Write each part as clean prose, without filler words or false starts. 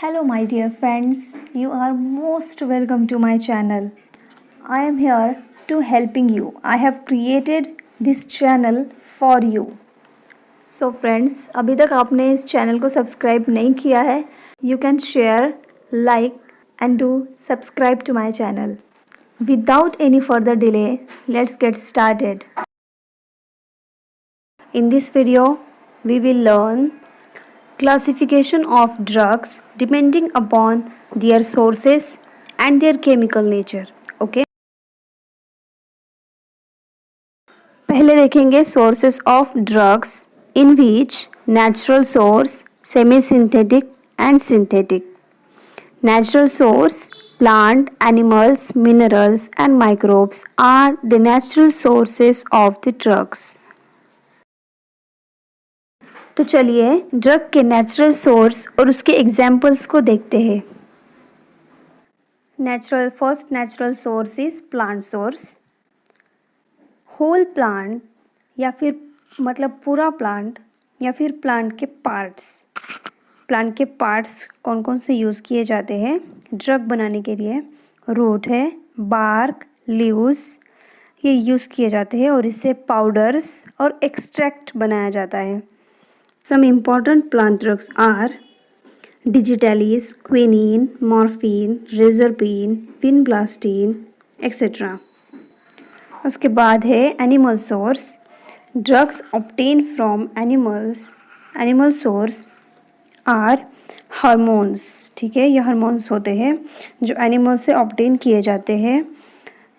Hello, my dear friends. You are most welcome to my channel. I am here to helping you. I have created this channel for you. So friends, अभी तक आपने इस channel को subscribe नहीं किया है, you can share, like and do subscribe to my channel. Without any further delay, let's get started. In this video, we will learn classification of drugs depending upon their sources and their chemical nature. Okay. पहले देखेंगे sources of drugs in which natural source, semi-synthetic and synthetic. Natural source, plant, animals, minerals and microbes are the natural sources of the drugs. तो चलिए drug के natural source और उसके examples को देखते हैं. First natural source is plant source. Whole plant या फिर मतलब पूरा प्लांट या फिर प्लांट के पार्ट्स कौन कौन से यूज़ किए जाते हैं ड्रग बनाने के लिए. रूट है, बार्क, लीव्स, ये यूज़ किए जाते हैं और इससे पाउडर्स और एक्सट्रैक्ट बनाया जाता है. Some important plant drugs are digitalis, quinine, morphine, reserpine, vinblastine, etc. उसके बाद है animal source. Drugs obtained from animals. Animal source are hormones. ठीक है, ये हार्मोन्स होते हैं जो एनिमल से ऑब्टेन किए जाते हैं,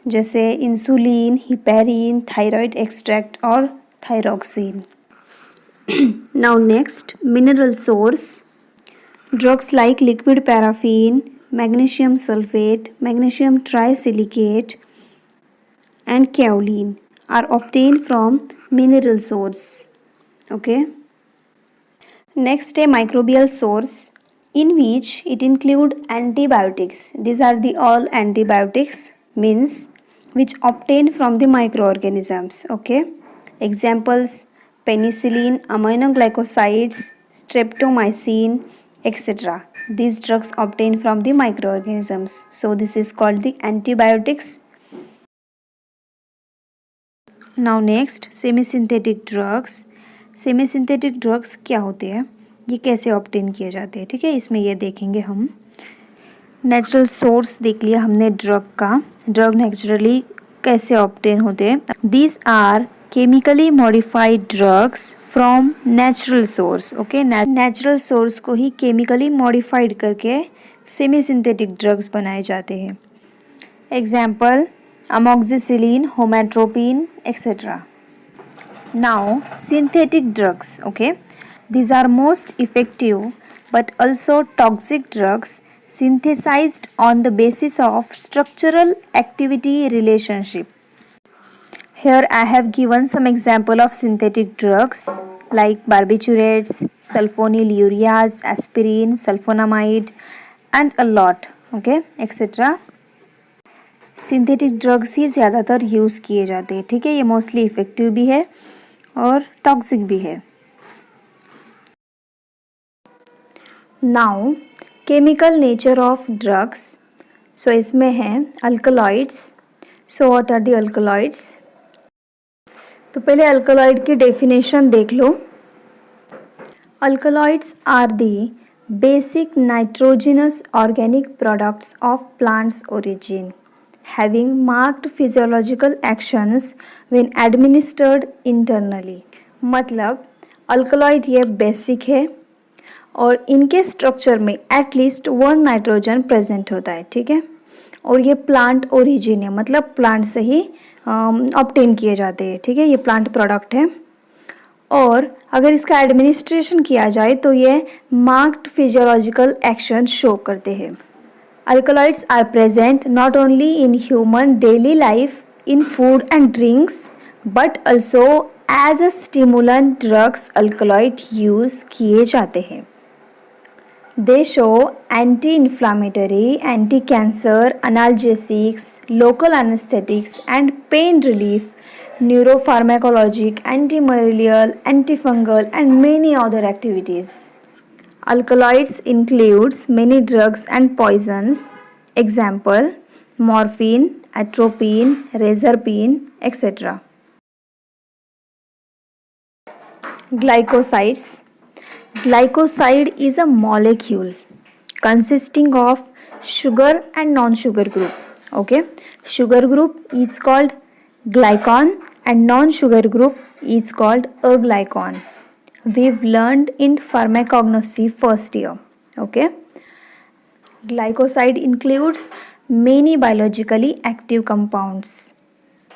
जैसे इंसुलिन, हिपेरिन, थायराइड एक्सट्रैक्ट और thyroxine. Now next, mineral source. Drugs like liquid paraffin, magnesium sulfate, magnesium trisilicate and kaolin are obtained from mineral source. Okay. Next, a microbial source in which it include antibiotics. These are the all antibiotics means which obtained from the microorganisms. Okay. Examples: penicillin, aminoglycosides, streptomycin, etc. These drugs obtained from the microorganisms. So this is called the antibiotics. Now next, semi-synthetic drugs. Semi-synthetic drugs क्या होते हैं, ये कैसे obtain किए जाते हैं. ठीक है, इसमें ये देखेंगे हम. नेचुरल सोर्स देख लिया हमने ड्रग का. ड्रग नेचुरली कैसे ऑब्टेन होते हैं. These are chemically modified drugs from natural source. Okay, natural source को ही केमिकली मॉडिफाइड करके सेमी सिंथेटिक ड्रग्स बनाए जाते हैं. Example: amoxicillin, homatropine etcetera. Now synthetic drugs. Okay, these are most effective but also toxic drugs synthesized on the basis of structural activity relationship. Here I have given some example of synthetic drugs like barbiturates, sulfonylureas, aspirin, sulfonamide and a lot. Okay, etc. Synthetic drugs ही ज़्यादातर use किए जाते हैं. ठीक है, ये mostly effective भी है और टॉक्सिक भी है. Now chemical nature of drugs. So इसमें है alkaloids. So what are the alkaloids. तो पहले अल्कलॉइड की डेफिनेशन देख लो. Alkaloids are the basic nitrogenous organic products of plants origin having marked physiological actions when administered internally. मतलब alkaloid ये basic है और इनके स्ट्रक्चर में एटलीस्ट 1 नाइट्रोजन प्रेजेंट होता है. ठीक है, और ये प्लांट ओरिजिन है, मतलब प्लांट से ही ऑब्टेन किए जाते हैं. ठीक है, ये प्लांट प्रोडक्ट है और अगर इसका एडमिनिस्ट्रेशन किया जाए तो ये मार्क्ड फिजियोलॉजिकल एक्शन शो करते हैं. Alkaloids are present not only in human daily life in food and drinks but also as a stimulant drugs alkaloid use किए जाते हैं. They show anti-inflammatory, anti-cancer, analgesics, local anesthetics and pain relief, neuropharmacologic, antimalarial, antifungal and many other activities. Alkaloids includes many drugs and poisons. Example, morphine, atropine, rezapine, etc. Glycosides. Glycoside is a molecule consisting of sugar and non-sugar group. Okay, sugar group is called glycon and non-sugar group is called aglycon. We've learned in pharmacognosy first year. Okay, glycoside includes many biologically active compounds.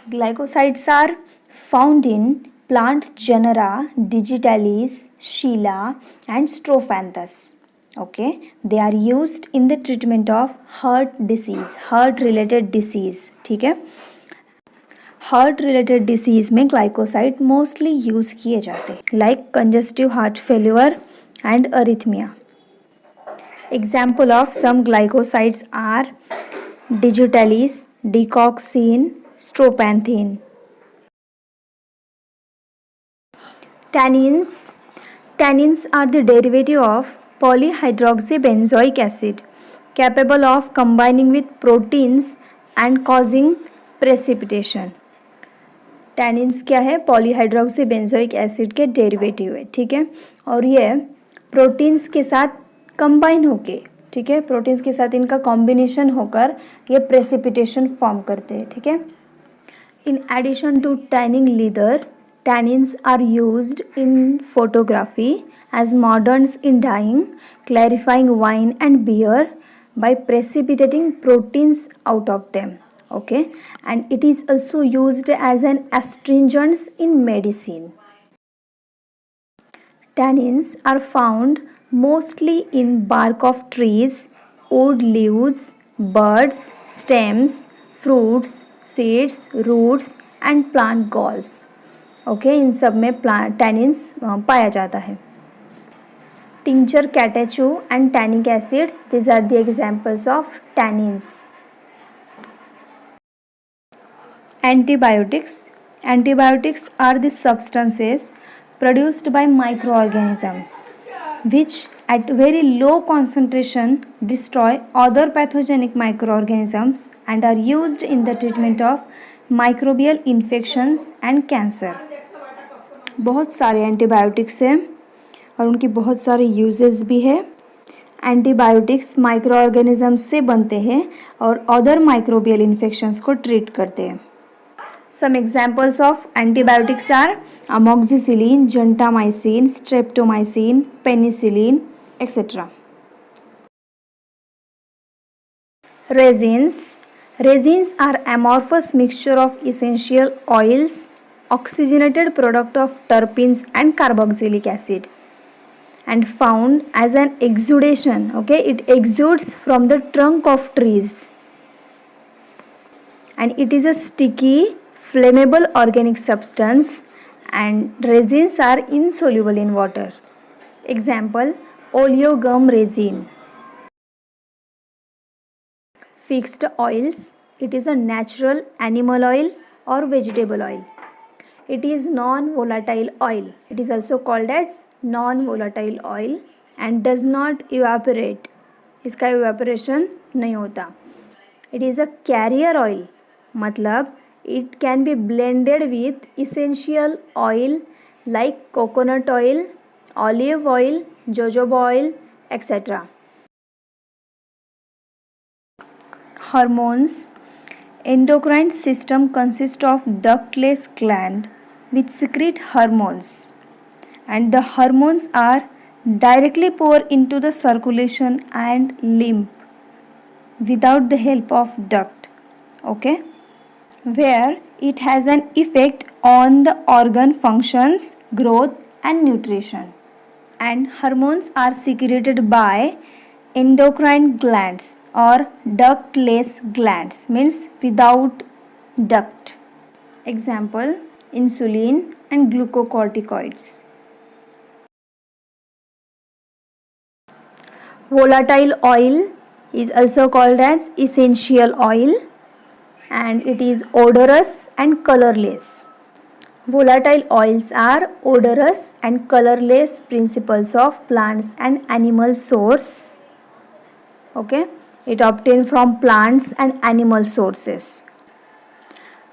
Glycosides are found in plant genera Digitalis, Sheila, and Strophanthus. Okay, they are used in the treatment of heart disease, heart related disease. ठीक है, heart related disease में glycoside mostly use किए जाते हैं, like congestive heart failure and arrhythmia. Example of some glycosides are digitalis, digoxin, strophanthin. Tannins. Tannins are the derivative of polyhydroxybenzoic acid, capable of combining with proteins and causing precipitation. Tannins क्या है? Polyhydroxy benzoic acid के derivative है. ठीक है, और ये proteins के साथ कंबाइन होके, ठीक है, प्रोटीन्स के साथ इनका कॉम्बिनेशन होकर ये प्रेसिपिटेशन फॉर्म करते हैं. ठीक है, in addition to tanning leather, tannins are used in photography as mordants in dyeing, clarifying wine and beer by precipitating proteins out of them. Okay, and it is also used as an astringent in medicine. Tannins are found mostly in bark of trees, wood leaves, buds, stems, fruits, seeds, roots and plant galls. Okay, इन सब में tannins पाया जाता है. Tincture catechu and tannic acid, this are the examples of tannins. Antibiotics. Antibiotics are the substances produced by microorganisms which at very low concentration destroy other pathogenic microorganisms and are used in the treatment of microbial infections and cancer. बहुत सारे antibiotics हैं और उनकी बहुत सारे uses भी है. Antibiotics micro organisms से बनते हैं और अदर माइक्रोबियल इन्फेक्शंस को ट्रीट करते हैं. Some examples of antibiotics are amoxicillin, gentamicin, streptomycin, penicillin, etcetera. Resins. Resins are amorphous mixture of essential oils, oxygenated product of terpenes and carboxylic acid, and found as an exudation. Okay, it exudes from the trunk of trees and it is a sticky flammable organic substance, and resins are insoluble in water. Example, oleogum resin. Fixed oils. It is a natural animal oil or vegetable oil. It is non-volatile oil. It is also called as non-volatile oil and does not evaporate. इसका evaporation नहीं होता. It is a carrier oil. मतलब it can be blended with essential oil like coconut oil, olive oil, jojoba oil, etc. Hormones. Endocrine system consists of ductless gland which secrete hormones, and the hormones are directly poured into the circulation and lymph without the help of duct. Okay, where it has an effect on the organ functions, growth and nutrition. And hormones are secreted by endocrine glands or ductless glands, means without duct. Example, insulin and glucocorticoids. Volatile oil is also called as essential oil and it is odorous and colorless. Volatile oils are odorous and colorless principles of plants and animal source. Okay, it obtained from plants and animal sources.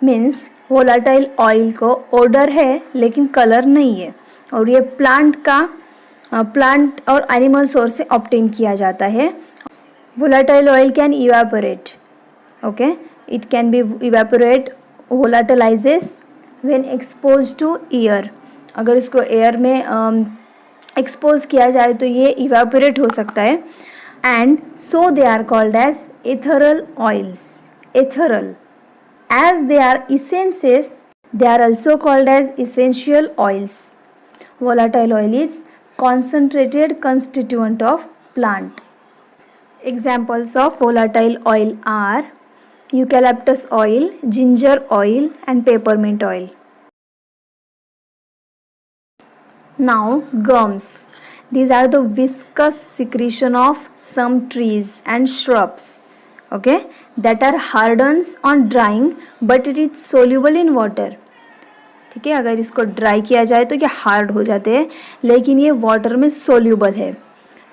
Means volatile oil को order है लेकिन colour नहीं है और ये plant और animal source से obtain किया जाता है. Volatile oil can evaporate. Okay, it can be evaporate volatilizes when expose to air. अगर इसको एयर में एक्सपोज किया जाए तो ये इवेपोरेट हो सकता है. And so they are called as ethereal oils. Ethereal, as they are essences, they are also called as essential oils. Volatile oil is concentrated constituent of plant. Examples of volatile oil are eucalyptus oil, ginger oil and peppermint oil. Now gums. These are the viscous secretion of some trees and shrubs, okay, that are hardens on drying but it is soluble in water. ठीक है, अगर इसको dry किया जाए तो ये hard हो जाते हैं लेकिन ये वाटर में सोल्यूबल है.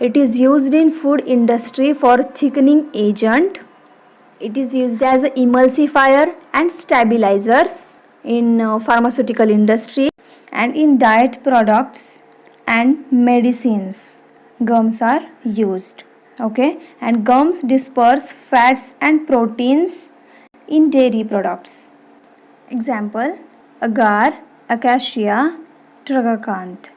It is used in food industry for thickening agent. It is used as a emulsifier and stabilisers in pharmaceutical industry and in diet products and medicines. Gums are used. Okay, and gums disperse fats and proteins in dairy products. Example: agar, acacia, tragacanth.